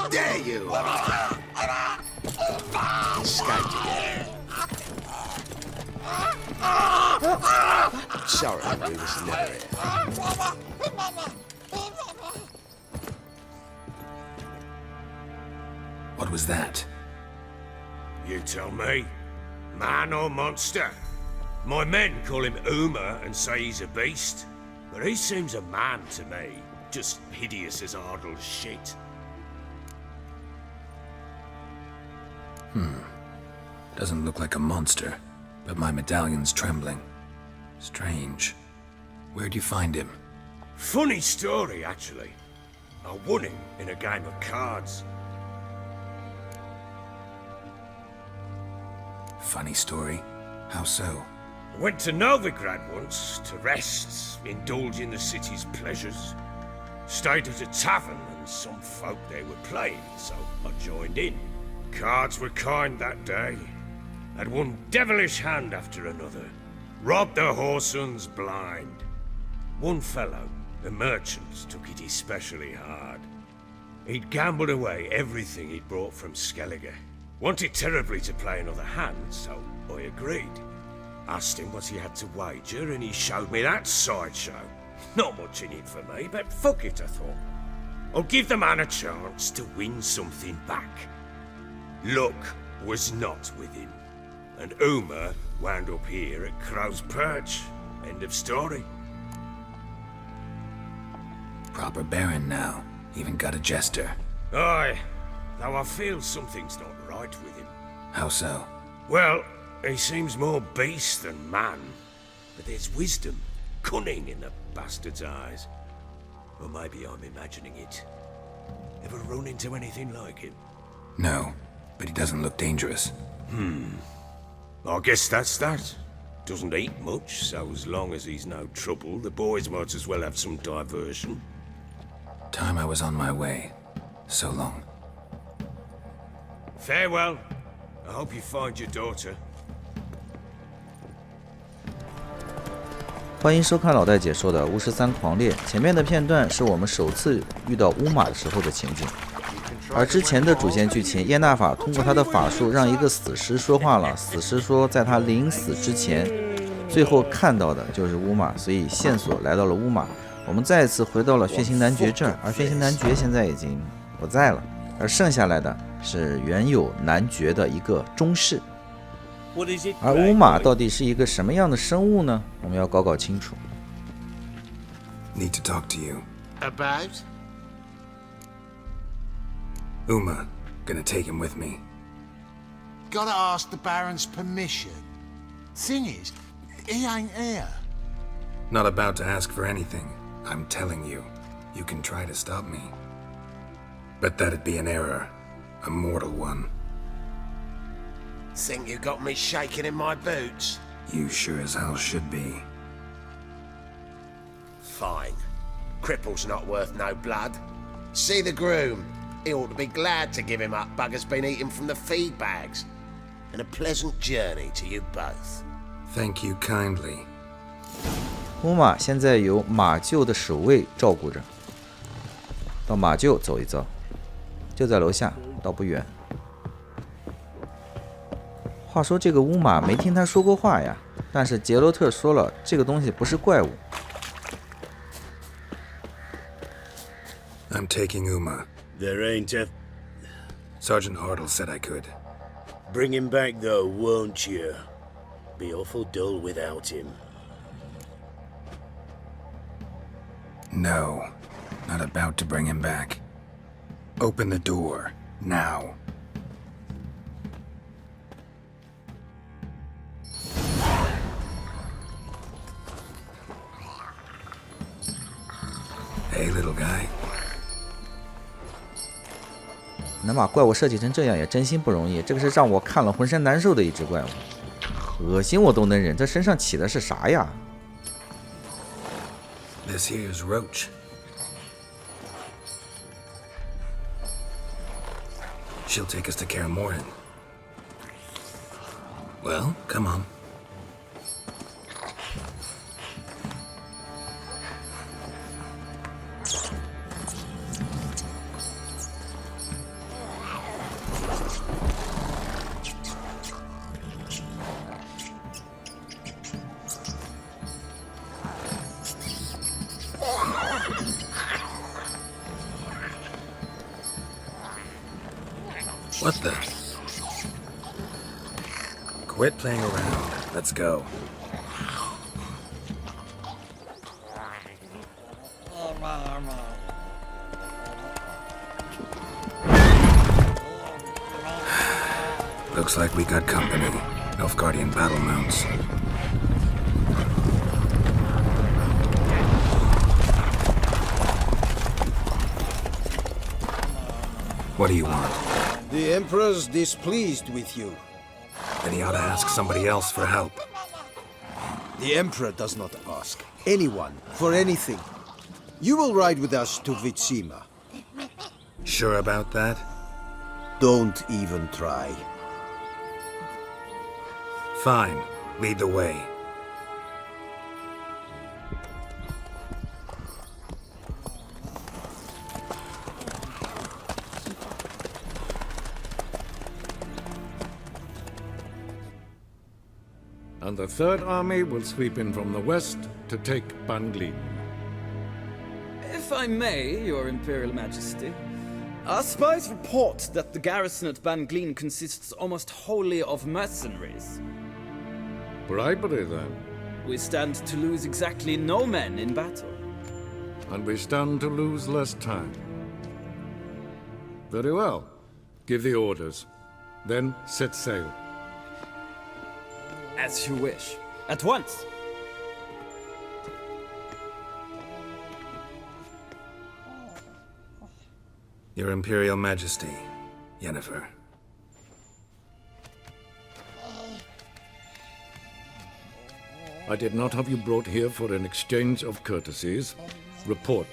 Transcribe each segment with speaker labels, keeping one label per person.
Speaker 1: There you are. Escaped again. Sorry, we was never here.
Speaker 2: What was that?
Speaker 3: You tell me. Man or monster? My men call him Uma and say he's a beast. But he seems a man to me. Just hideous as Ardle's shit.
Speaker 2: Doesn't look like a monster, but my medallion's trembling. Strange. Where'd you find him?
Speaker 3: Funny story, actually. I won him in a game of cards.
Speaker 2: Funny story? How so?
Speaker 3: I went to Novigrad once to rest, indulge in the city's pleasures. Stayed at a tavern and some folk there were playing, so I joined in. Cards were kind that day. Had one devilish hand after another. Robbed the whoresun's blind. One fellow, a merchant, took it especially hard. He'd gambled away everything he'd brought from Skellige. Wanted terribly to play another hand, so I agreed. Asked him what he had to wager, and he showed me that sideshow. Not much in it for me, but fuck it, I thought. I'll give the man a chance to win something back. Luck was not with him, and Uma wound up here at Crow's Perch. End of story.
Speaker 2: Proper baron now. Even got a jester.
Speaker 3: Aye, though I feel something's not right with him.
Speaker 2: How so?
Speaker 3: Well, he seems more beast than man, but there's wisdom, cunning in the bastard's eyes. Or maybe I'm imagining it. Ever run into anything like him?
Speaker 2: No, but he doesn't look dangerous.
Speaker 3: I guess that's that. Doesn't eat much, so as long as he's no trouble, the boys might as well have some diversion.
Speaker 2: Time I was on my way. So long.
Speaker 3: Farewell. I hope you find your daughter.
Speaker 4: 欢迎收看老戴解说的《巫师三狂猎》。前面的片段是我们首次遇到乌玛的时候的情景，而之前的主线剧情，耶纳法通过他的法术让一个死尸说话了。死尸说，在他临死之前，最后看到的就是乌玛，所以线索来到了乌玛。我们再次回到了血腥男爵这儿，而血腥男爵现在已经不在了，而剩下来的是原有男爵的一个中士。而乌玛到底是一个什么样的生物呢？我们要搞清楚。
Speaker 2: Need to talk to you.
Speaker 1: About?
Speaker 2: Uma, gonna take him with me.
Speaker 1: Gotta ask the Baron's permission. Thing is, he ain't here.
Speaker 2: Not about to ask for anything. I'm telling you. You can try to stop me. But that'd be an error. A mortal one.
Speaker 1: Think you got me shaking in my boots?
Speaker 2: You sure as hell should be.
Speaker 1: Fine. Cripple's not worth no blood. See the groom. He ought to be glad to give him up. Bugger's been eating from the feed bags. And a pleasant journey to you both.
Speaker 2: Thank you kindly.
Speaker 4: 乌玛现在由马厩的守卫照顾着，到马厩走一遭，就在楼下，倒不远。话说这个乌玛没听他说过话呀，但是杰罗特说了，这个东西不是怪物。
Speaker 2: I'm taking Uma.
Speaker 5: There ain't a...
Speaker 2: Sergeant Ardle said I could.
Speaker 5: Bring him back, though, won't you? Be awful dull without him.
Speaker 2: No, not about to bring him back. Open the door, now. Hey, little guy.
Speaker 4: 能把怪物设计成这样也真心不容易，这个是让我看了浑身难受的一只怪物，恶心我都能忍，这身上起的是啥呀？
Speaker 2: This here's Roach. She'll take us to凯尔莫罕. Well, come on. What the? Quit playing around. Let's go. Looks like we got company. Nilfgaardian battle mounts. What do you want?
Speaker 6: The Emperor's displeased with you.
Speaker 2: Then he ought to ask somebody else for help.
Speaker 6: The Emperor does not ask anyone for anything. You will ride with us to Vitsima.
Speaker 2: Sure about that?
Speaker 6: Don't even try.
Speaker 2: Fine. Lead the way.
Speaker 7: And the Third Army will sweep in from the west to take Banglin.
Speaker 8: If I may, Your Imperial Majesty, our spies report that the garrison at Banglin consists almost wholly of mercenaries.
Speaker 7: Bribery, then.
Speaker 8: We stand to lose exactly no men in battle.
Speaker 7: And we stand to lose less time. Very well. Give the orders. Then set sail.
Speaker 8: As you wish. At once!
Speaker 2: Your Imperial Majesty, Yennefer.
Speaker 7: I did not have you brought here for an exchange of courtesies. Report.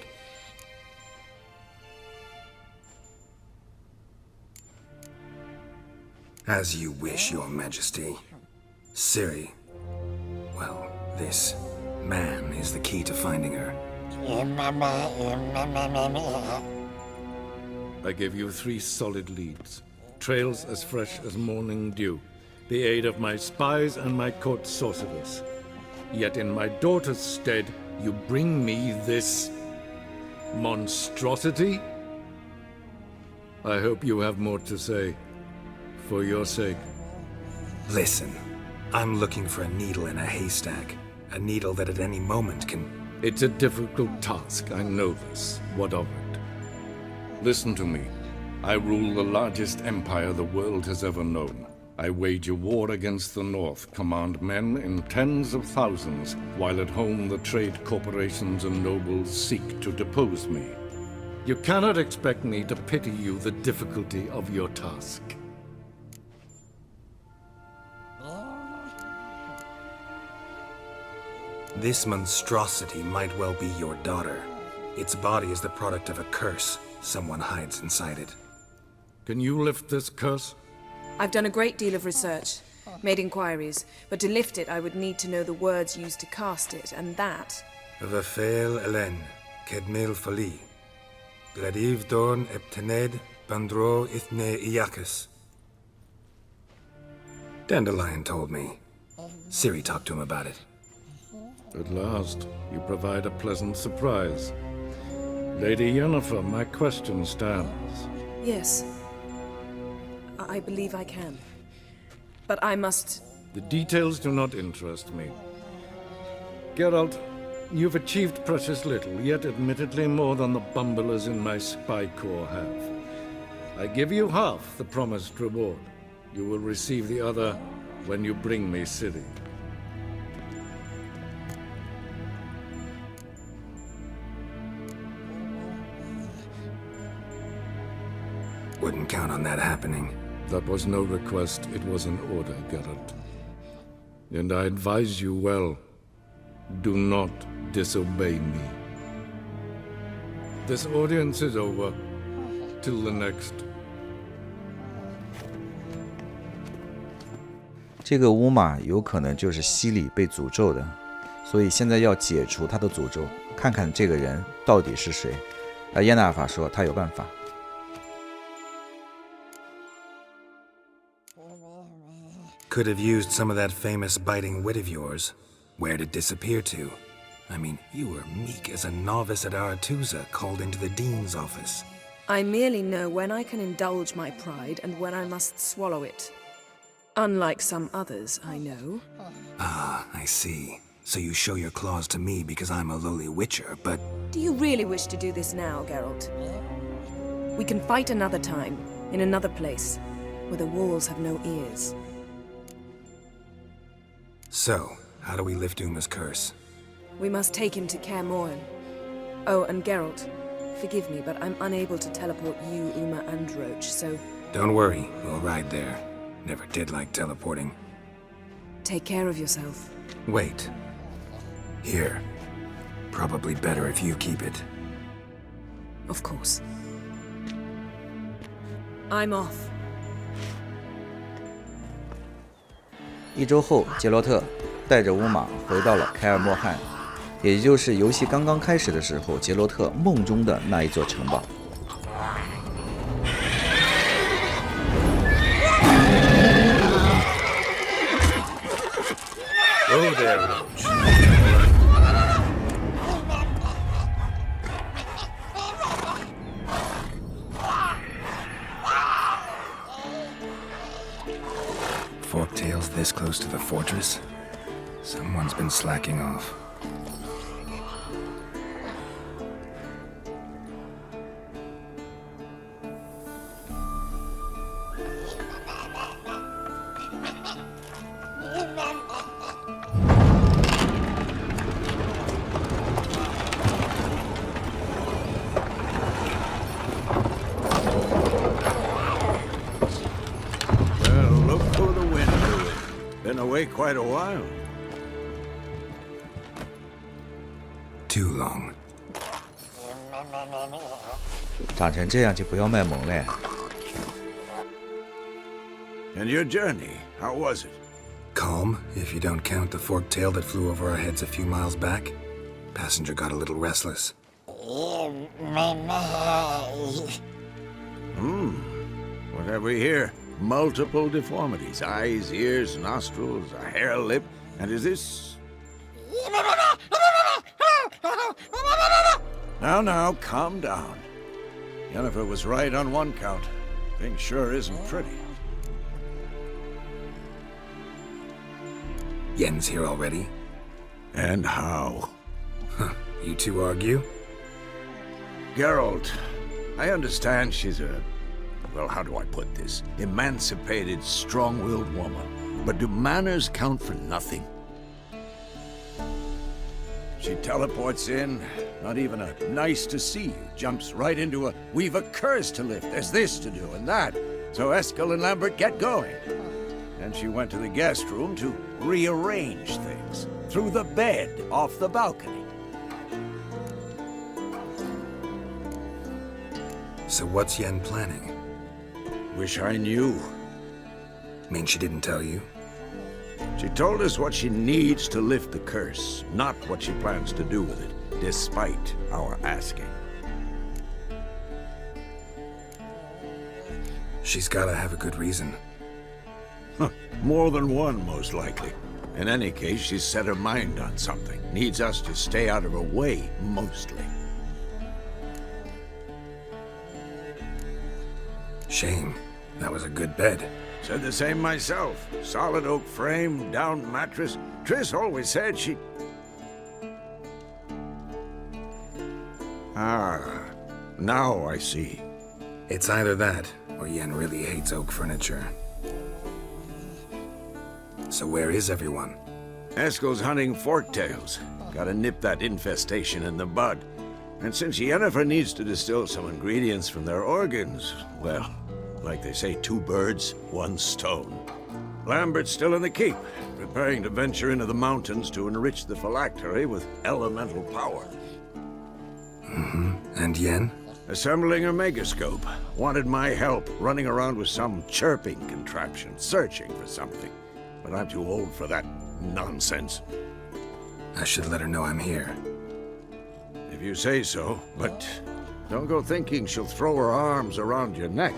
Speaker 2: As you wish, Your Majesty. Ciri. Well, this man is the key to finding her.
Speaker 7: I give you 3 solid leads. Trails as fresh as morning dew. The aid of my spies and my court sorcerers. Yet in my daughter's stead, you bring me this monstrosity? I hope you have more to say. For your sake.
Speaker 2: Listen, I'm looking for a needle in a haystack. A needle that at any moment can...
Speaker 7: It's a difficult task, I know this. What of it? Listen to me. I rule the largest empire the world has ever known. I wage a war against the North, command men in tens of thousands, while at home the trade corporations and nobles seek to depose me. You cannot expect me to pity you the difficulty of your task.
Speaker 2: This monstrosity might well be your daughter. Its body is the product of a curse. Someone hides inside it.
Speaker 7: Can you lift this curse?
Speaker 9: I've done a great deal of research, made inquiries, but to lift it I would need to know the words used to cast it, and that...
Speaker 2: Vafel Elen, Kedmil Fali. Gladiv Dorn Eptened, Bandro Ithne Iakis. Dandelion told me. Ciri talked to him about it.
Speaker 7: At last, you provide a pleasant surprise. Lady Yennefer, my question stands.
Speaker 9: Yes. I believe I can. But I must...
Speaker 7: The details do not interest me. Geralt, you've achieved precious little, yet admittedly more than the bumblers in my spy corps have. I give you half the promised reward. You will receive the other when you bring me Ciri.
Speaker 2: Wouldn't count on that happening.
Speaker 7: That was no request, it was an order, Geralt. And I advise you well, do not disobey me. This audience is over. Till the next.
Speaker 4: 这个乌马有可能就是西里被诅咒的，所以现在要解除他的诅咒，看看这个人到底是谁。耶纳法说他有办法。
Speaker 2: Could have used some of that famous biting wit of yours. Where'd it disappear to? I mean, you were meek as a novice at Aretusa called into the dean's office.
Speaker 9: I merely know when I can indulge my pride and when I must swallow it. Unlike some others I know.
Speaker 2: Ah, I see. So you show your claws to me because I'm a lowly witcher, but...
Speaker 9: Do you really wish to do this now, Geralt? We can fight another time, in another place, where the walls have no ears.
Speaker 2: So, how do we lift Uma's curse?
Speaker 9: We must take him to Kaer Morhen. Oh, and Geralt, forgive me, but I'm unable to teleport you, Uma, and Roach, so...
Speaker 2: Don't worry, we'll ride there. Never did like teleporting.
Speaker 9: Take care of yourself.
Speaker 2: Wait. Here. Probably better if you keep it.
Speaker 9: Of course. I'm off.
Speaker 4: 1周后，杰洛特带着乌玛回到了凯尔莫罕，也就是游戏刚刚开始的时候，杰洛特梦中的那一座城堡。
Speaker 3: Oh, there, Roach.
Speaker 2: Forktails this close to the fortress? Someone's been slacking off.
Speaker 6: Been away quite a while.
Speaker 2: Too long.
Speaker 4: 长成这样就不要卖萌了。
Speaker 6: And your journey, how was it?
Speaker 2: Calm, if you don't count the forktail that flew over our heads a few miles back. Passenger got a little restless.
Speaker 6: What have we here? Multiple deformities. Eyes, ears, nostrils, a hair lip. And is this... Now, calm down. Yennefer was right on one count. Thing sure isn't pretty.
Speaker 2: Yen's here already?
Speaker 6: And how?
Speaker 2: You two argue?
Speaker 6: Geralt, I understand she's a... Well, how do I put this? Emancipated, strong-willed woman. But do manners count for nothing? She teleports in, not even a nice to see you, jumps right into a, we've a curse to lift, there's this to do and that. So Eskel and Lambert get going. And she went to the guest room to rearrange things. Through the bed, off the balcony.
Speaker 2: So what's Yen planning?
Speaker 6: Wish I knew.
Speaker 2: Mean she didn't tell you?
Speaker 6: She told us what she needs to lift the curse, not what she plans to do with it, despite our asking.
Speaker 2: She's gotta have a good reason.
Speaker 6: More than one, most likely. In any case, she's set her mind on something. Needs us to stay out of her way, mostly.
Speaker 2: Shame. That was a good bed.
Speaker 6: Said the same myself. Solid oak frame, down mattress. Triss always said she... Ah, now I see.
Speaker 2: It's either that, or Yen really hates oak furniture. So where is everyone?
Speaker 6: Eskel's hunting forktails. Gotta nip that infestation in the bud. And since Yennefer needs to distill some ingredients from their organs, well, like they say, 2 birds, 1 stone. Lambert's still in the keep, preparing to venture into the mountains to enrich the phylactery with elemental power.
Speaker 2: And Yen?
Speaker 6: Assembling a megascope. Wanted my help running around with some chirping contraption, searching for something. But I'm too old for that nonsense.
Speaker 2: I should let her know I'm here.
Speaker 6: If you say so, but don't go thinking she'll throw her arms around your neck.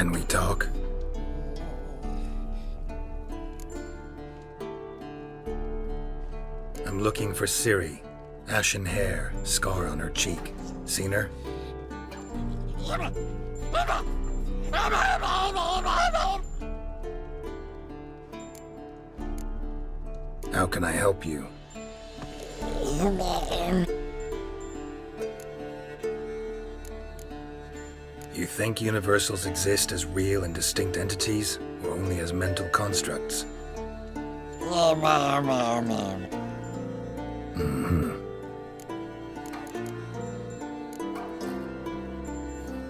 Speaker 2: Can we talk? I'm looking for Ciri. Ashen hair, scar on her cheek. Seen her? How can I help you? You think universals exist as real and distinct entities, or only as mental constructs?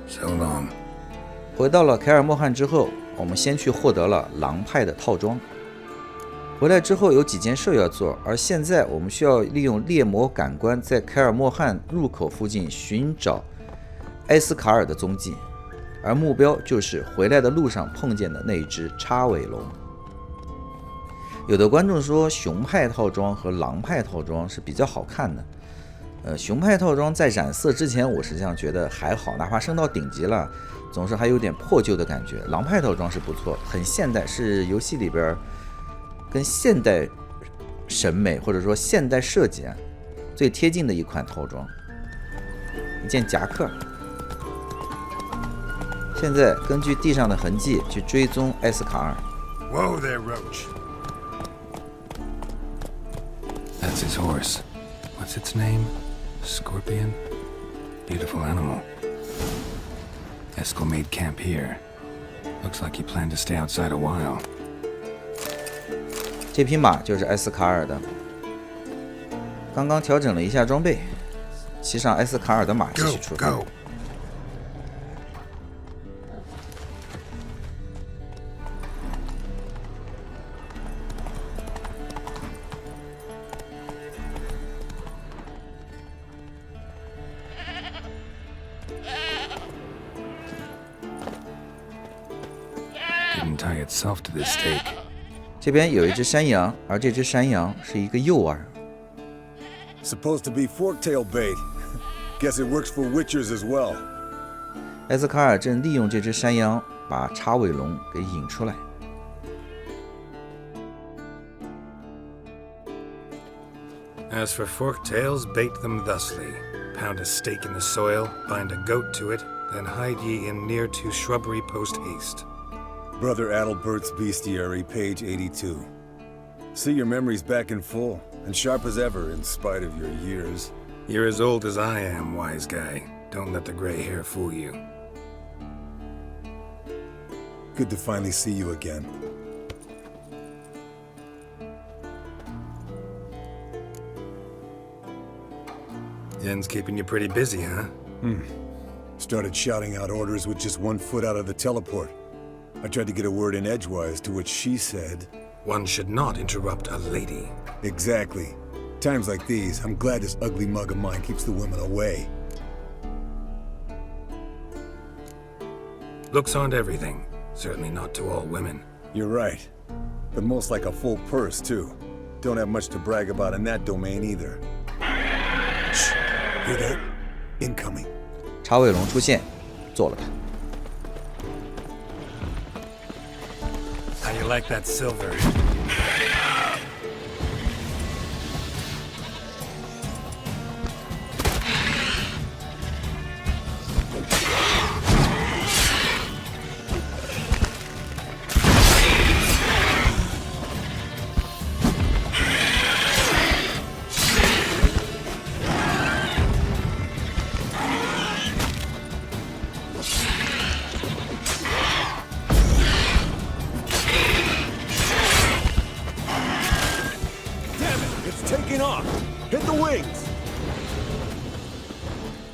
Speaker 2: So long.
Speaker 4: 回到了凯尔莫罕之后，我们先去获得了狼派的套装。回来之后有几件事要做，而现在我们需要利用猎魔感官在凯尔莫罕入口附近寻找埃斯卡尔的踪迹，而目标就是回来的路上碰见的那一只叉尾龙。有的观众说熊派套装和狼派套装是比较好看的，熊派套装在染色之前我实际上觉得还好，哪怕升到顶级了总是还有点破旧的感觉。狼派套装是不错，很现代，是游戏里边跟现代审美或者说现代设计最贴近的一款套装。一件夹克，现在根据地上的痕迹去追踪埃斯卡尔。
Speaker 2: Whoa there, Roach. That's his horse. What's its name? Scorpion? Beautiful animal. Eskel made camp here. Looks like he planned to stay outside a while.
Speaker 4: 这匹马就是埃斯卡尔的，刚刚调整了一下装备，骑上埃斯卡尔的马继续出发。
Speaker 2: Didn't tie itself to this stake.
Speaker 4: 这边有一只山羊，而这只山羊是一个诱饵。
Speaker 10: Supposed to be forktail bait. Guess it works for witchers as well.
Speaker 4: 埃斯卡尔正利用这只山羊把叉尾龙给引出来。
Speaker 2: As for forktails, bait them thusly. Pound a stake in the soil, bind a goat to it, then hide ye in near to shrubbery post haste.
Speaker 10: Brother Adalbert's Bestiary, page 82. See your memories back in full, and sharp as ever in spite of your years.
Speaker 2: You're as old as I am, wise guy. Don't let the gray hair fool you.
Speaker 10: Good to finally see you again.
Speaker 2: Yen's keeping you pretty busy, huh?
Speaker 10: Started shouting out orders with just 1 foot out of the teleport. I tried to get a word in edgewise, to which she said...
Speaker 2: One should not interrupt a lady.
Speaker 10: Exactly. Times like these, I'm glad this ugly mug of mine keeps the women away.
Speaker 2: Looks aren't everything. Certainly not to all women.
Speaker 10: You're right. But most like a full purse, too. Don't have much to brag about in that domain either. Shh. Hear that? Incoming.
Speaker 4: 叉尾龙出现，做了它。
Speaker 2: How you like that silver?
Speaker 10: Taking off! Hit the wings!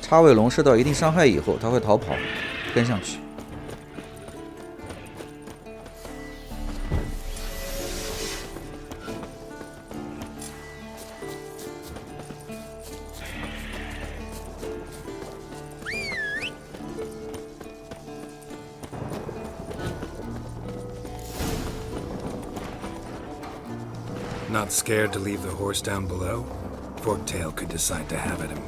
Speaker 4: 叉尾龙受到一定伤害以后，它会逃跑，跟上去。
Speaker 2: Not scared to leave the horse down below? Forktail could decide to have at him.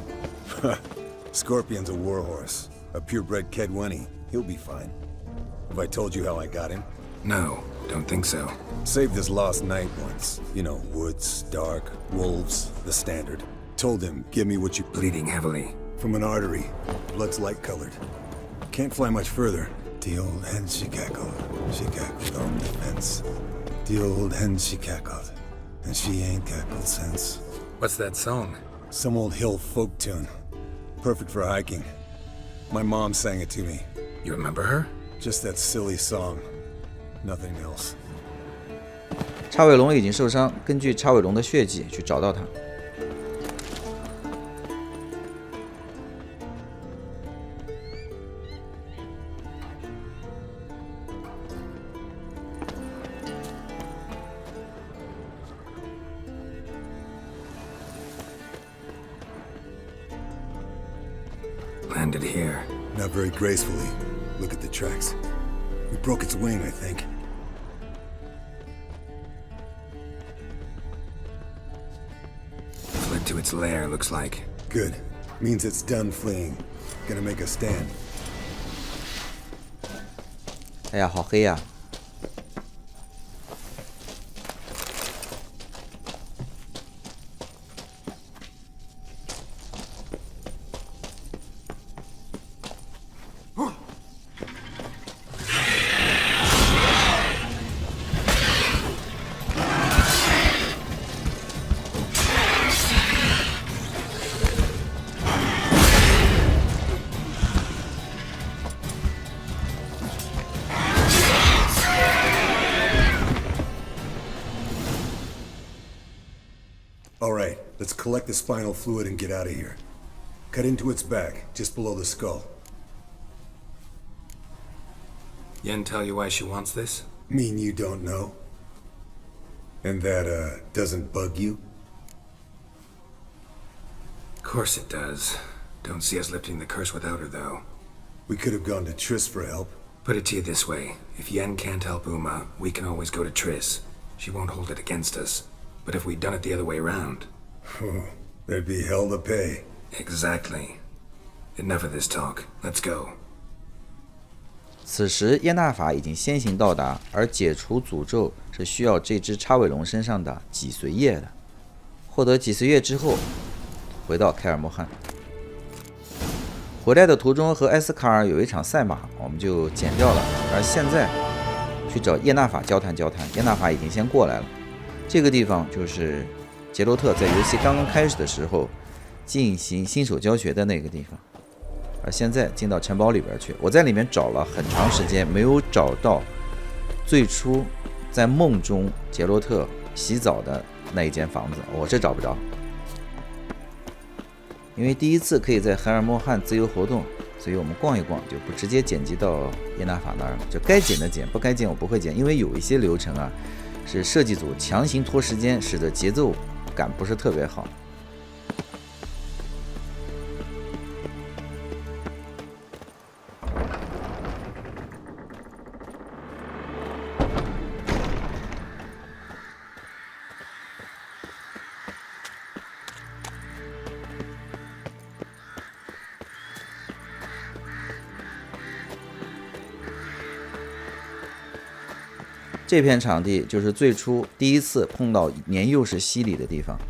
Speaker 10: Scorpion's a warhorse. A purebred Kedwenny. He'll be fine. Have I told you how I got him?
Speaker 2: No, don't think so.
Speaker 10: Saved his lost knight once. You know, woods, dark, wolves, the standard. Told him, give me what you...
Speaker 2: Bleeding heavily.
Speaker 10: From an artery. Blood's light-colored. Can't fly much further. The old hen she cackled on the fence. The old hen she cackled, and she ain't cackled since.
Speaker 2: What's that song?
Speaker 10: Some old hill folk tune. Perfect for hiking. My mom sang it to me.
Speaker 2: You remember her?
Speaker 10: Just that silly song. Nothing else.
Speaker 4: 叉尾龙已经受伤，根据叉尾龙的血迹去找到它。
Speaker 2: Landed here.
Speaker 10: Not very gracefully. Look at the tracks. We broke its wing, I think.
Speaker 2: Fled to its lair, looks like.
Speaker 10: Good. Means it's done fleeing. Gonna make a stand.
Speaker 4: 哎呀，好黑呀！
Speaker 10: All right, let's collect the spinal fluid and get out of here. Cut into its back, just below the skull.
Speaker 2: Yen tell you why she wants this?
Speaker 10: Mean you don't know? And that, doesn't bug you?
Speaker 2: Of course it does. Don't see us lifting the curse without her, though.
Speaker 10: We could have gone to Triss for help.
Speaker 2: Put it to you this way. If Yen can't help Uma, we can always go to Triss. She won't hold it against us. But if we'd done it the other way around...
Speaker 10: There'd be hell to pay.
Speaker 2: Exactly. Enough of this talk. Let's go.
Speaker 4: 此时耶纳法已经先行到达，而解除诅咒是需要这只叉尾龙身上的脊髓液的。获得脊髓液之后，回到凯尔莫罕。回来的途中和埃斯卡尔有一场赛马，我们就剪掉了。而现在去找耶纳法交谈交谈，耶纳法已经先过来了。这个地方就是杰洛特在游戏刚刚开始的时候进行新手教学的那个地方，而现在进到城堡里边去。我在里面找了很长时间，没有找到最初在梦中杰洛特洗澡的那一间房子，我这找不着。因为第一次可以在海尔莫汉自由活动，所以我们逛一逛就不直接剪辑到耶纳法那儿了，就该剪的剪，不该剪我不会剪，因为有一些流程啊是设计组强行拖时间，使得节奏感不是特别好。这片场地就是最初第一次碰到年幼时洗礼的地方，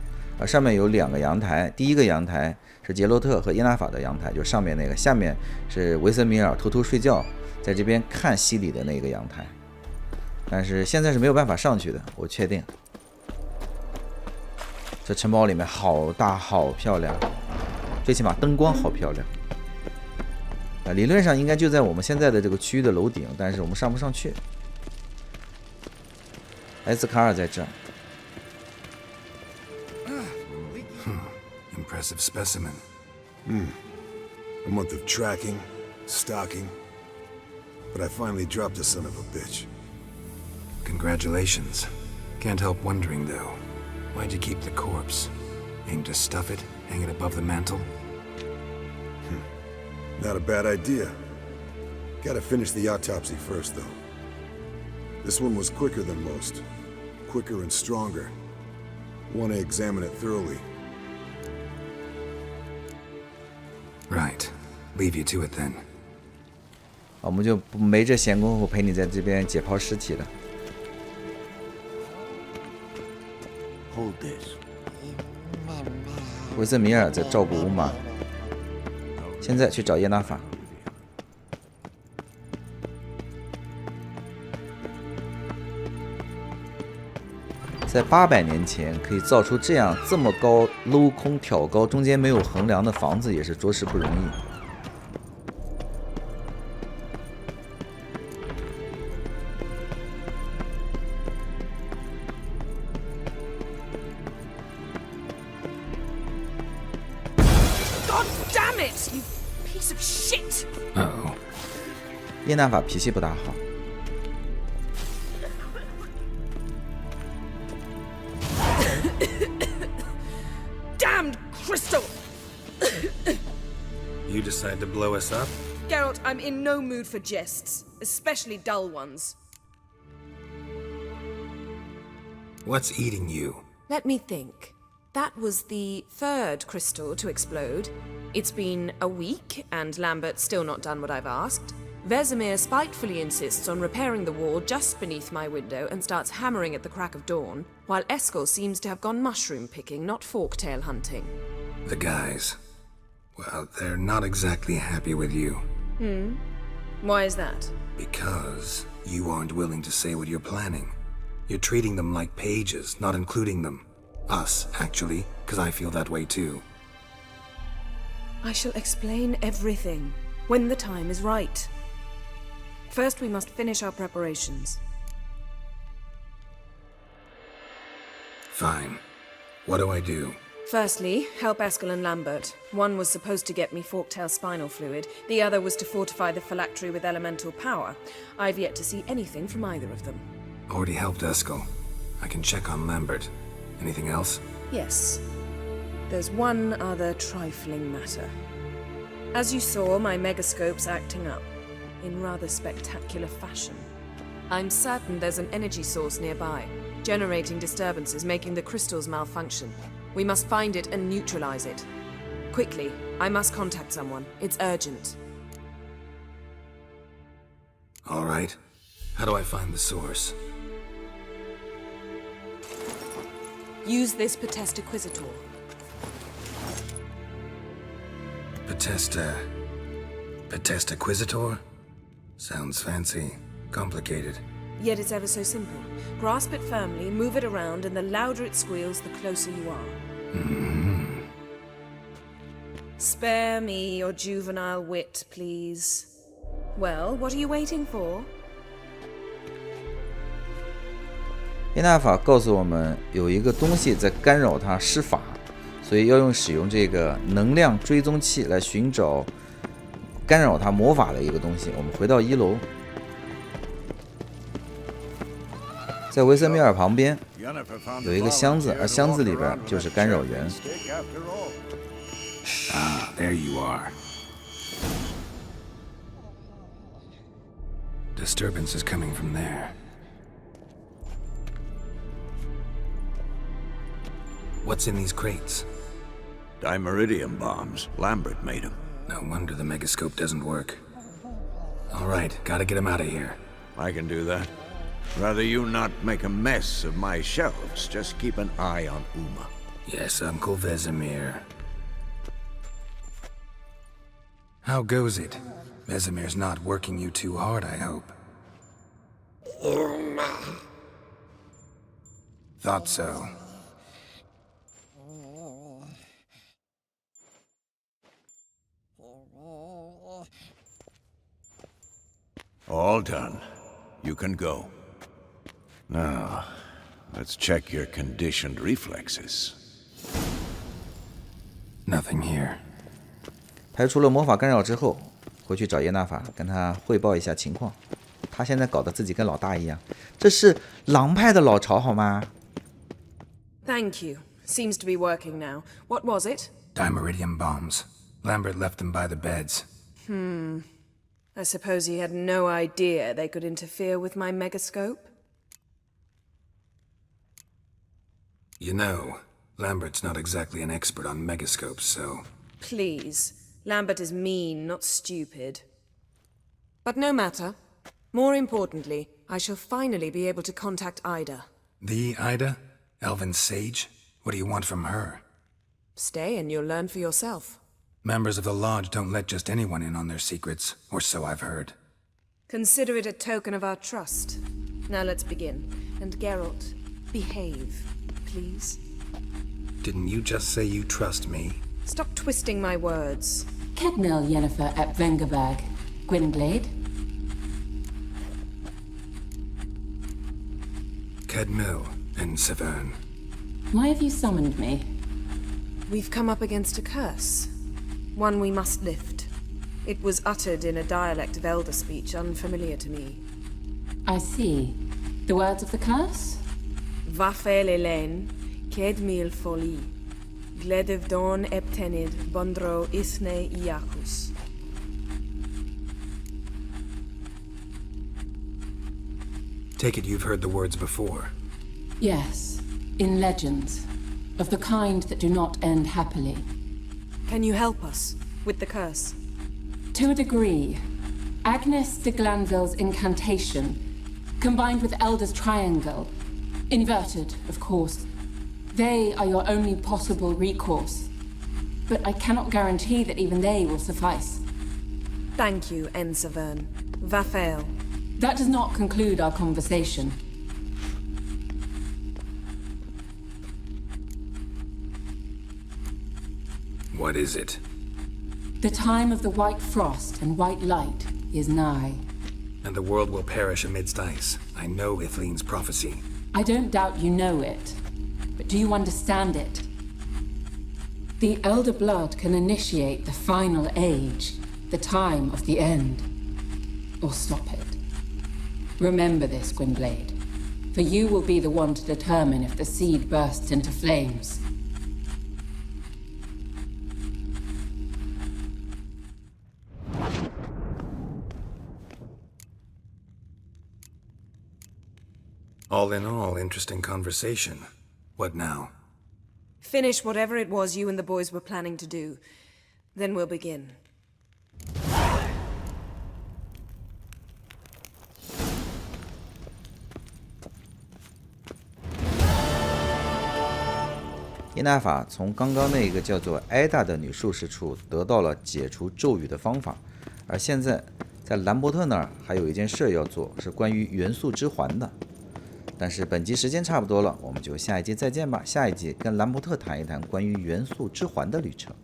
Speaker 4: 上面有2个阳台，第一个阳台是杰洛特和耶纳法的阳台，就上面那个，下面是维森米尔偷偷睡觉，在这边看洗礼的那个阳台，但是现在是没有办法上去的，我确定。这城堡里面好大好漂亮，最起码灯光好漂亮。理论上应该就在我们现在的这个区域的楼顶，但是我们上不上去。埃斯卡尔在这儿。
Speaker 2: Impressive specimen.
Speaker 10: A month of tracking, stalking, but I finally dropped the son of a bitch.
Speaker 2: Congratulations. Can't help wondering, though. Why'd you keep the corpse? Aim to stuff it, hang it above the mantle?
Speaker 10: Not a bad idea. Gotta finish the autopsy first, though. This one was quicker than most. Quicker and stronger. Want to examine it thoroughly.
Speaker 2: Right. Leave you to it then.
Speaker 4: 我们就没这闲工夫陪你在这边解剖尸体了。
Speaker 5: Hold this.
Speaker 4: 维瑟米尔在照顾乌玛，现在去找耶纳法。在800年前，可以造出这么高镂空挑高，中间没有横梁的房子，也是着实不容易。
Speaker 9: God damn it, you piece of shit!
Speaker 4: 耶纳法脾气不大好。
Speaker 9: Damned crystal!
Speaker 2: You decide to blow us up?
Speaker 9: Geralt, I'm in no mood for jests, especially dull ones.
Speaker 2: What's eating you?
Speaker 9: Let me think. That was the third crystal to explode. It's been a week, and Lambert's still not done what I've asked. Vesemir spitefully insists on repairing the wall just beneath my window and starts hammering at the crack of dawn, while Eskel seems to have gone mushroom picking, not forktail hunting.
Speaker 2: The guys. Well, they're not exactly happy with you.
Speaker 9: Why is that?
Speaker 2: Because you aren't willing to say what you're planning. You're treating them like pages, not including them. Us, actually, because I feel that way too.
Speaker 9: I shall explain everything when the time is right. First, we must finish our preparations.
Speaker 2: Fine. What do I do?
Speaker 9: Firstly, help Eskel and Lambert. One was supposed to get me forktail spinal fluid, the other was to fortify the phylactery with elemental power. I've yet to see anything from either of them.
Speaker 2: Already helped Eskel. I can check on Lambert. Anything else?
Speaker 9: Yes. There's one other trifling matter. As you saw, my megascope's acting up, in rather spectacular fashion. I'm certain there's an energy source nearby, generating disturbances, making the crystals malfunction. We must find it and neutralize it. Quickly, I must contact someone. It's urgent.
Speaker 2: All right. How do I find the source?
Speaker 9: Use this Potestaquizator.
Speaker 2: Potestaquizator? Sounds fancy. Complicated.
Speaker 9: Yet it's ever so simple. Grasp it firmly, move it around, and the louder it squeals, the closer you are. Spare me your juvenile wit, please. Well, what are you waiting for?
Speaker 4: 耶纳法告诉我们，有一个东西在干扰他施法，所以要使用这个能量追踪器来寻找干扰他魔法的一个东西。我们回到1楼，在维瑟米尔旁边有一个箱子，而箱子里边就是干扰源。
Speaker 2: Ah, there you are. Disturbance is coming from there. What's in these crates?
Speaker 6: Dimeridium bombs. Lambert made them.
Speaker 2: No wonder the megascope doesn't work. All right, gotta get him out of here.
Speaker 6: I can do that. Rather you not make a mess of my shelves. Just keep an eye on Uma.
Speaker 2: Yes, Uncle Vesemir. How goes it? Vesemir's not working you too hard, I hope. Thought so.
Speaker 6: All done. You can go. Now, let's check your conditioned reflexes.
Speaker 2: Nothing here.
Speaker 4: 排除了魔法干扰之后，回去找耶纳法，跟他汇报一下情况。他现在搞得自己跟老大一样，这是狼派的老巢好吗？
Speaker 9: Thank you. Seems to be working now. What was it?
Speaker 2: Dimeridium bombs. Lambert left them by the beds.
Speaker 9: I suppose he had no idea they could interfere with my megascope?
Speaker 2: You know, Lambert's not exactly an expert on megascopes, so...
Speaker 9: Please. Lambert is mean, not stupid. But no matter. More importantly, I shall finally be able to contact Ida.
Speaker 2: The Ida? Elven sage? What do you want from her?
Speaker 9: Stay and you'll learn for yourself.
Speaker 2: Members of the Lodge don't let just anyone in on their secrets, or so I've heard.
Speaker 9: Consider it a token of our trust. Now let's begin. And Geralt, behave, please.
Speaker 2: Didn't you just say you trust me?
Speaker 9: Stop twisting my words.
Speaker 11: Kedmil Yennefer at Vengerberg. Gwynblade?
Speaker 2: Kedmil and Severn.
Speaker 11: Why have you summoned me?
Speaker 9: We've come up against a curse. One we must lift. It was uttered in a dialect of Elder speech unfamiliar to me.
Speaker 11: I see. The words of the curse?
Speaker 9: Vafel Elen, Kedmil Foli, Gledev Don Eptenid, Bondro Isne Iakus.
Speaker 2: Take it you've heard the words before.
Speaker 11: Yes, in legends. Of the kind that do not end happily.
Speaker 9: Can you help us with the curse?
Speaker 11: To a degree. Agnes de Glanville's incantation, combined with Elder's triangle, inverted, of course. They are your only possible recourse. But I cannot guarantee that even they will suffice.
Speaker 9: Thank you, Severn. Vafel.
Speaker 11: That does not conclude our conversation.
Speaker 2: What is it?
Speaker 11: The time of the white frost and white light is nigh.
Speaker 2: And the world will perish amidst ice. I know Ithleen's prophecy.
Speaker 11: I don't doubt you know it. But do you understand it? The Elder Blood can initiate the final age, the time of the end. Or stop it. Remember this, Gwynblade. For you will be the one to determine if the seed bursts into flames.
Speaker 2: All in all, interesting conversation. What now?
Speaker 9: Finish whatever it was you and the boys were planning to do. Then we'll begin.
Speaker 4: 耶纳法从刚刚那个叫做艾达的女术士处得到了解除咒语的方法，而现在在兰伯特那儿还有一件事要做，是关于元素之环的。但是本集时间差不多了，我们就下一集再见吧。下一集跟兰伯特谈一谈关于元素之环的旅程。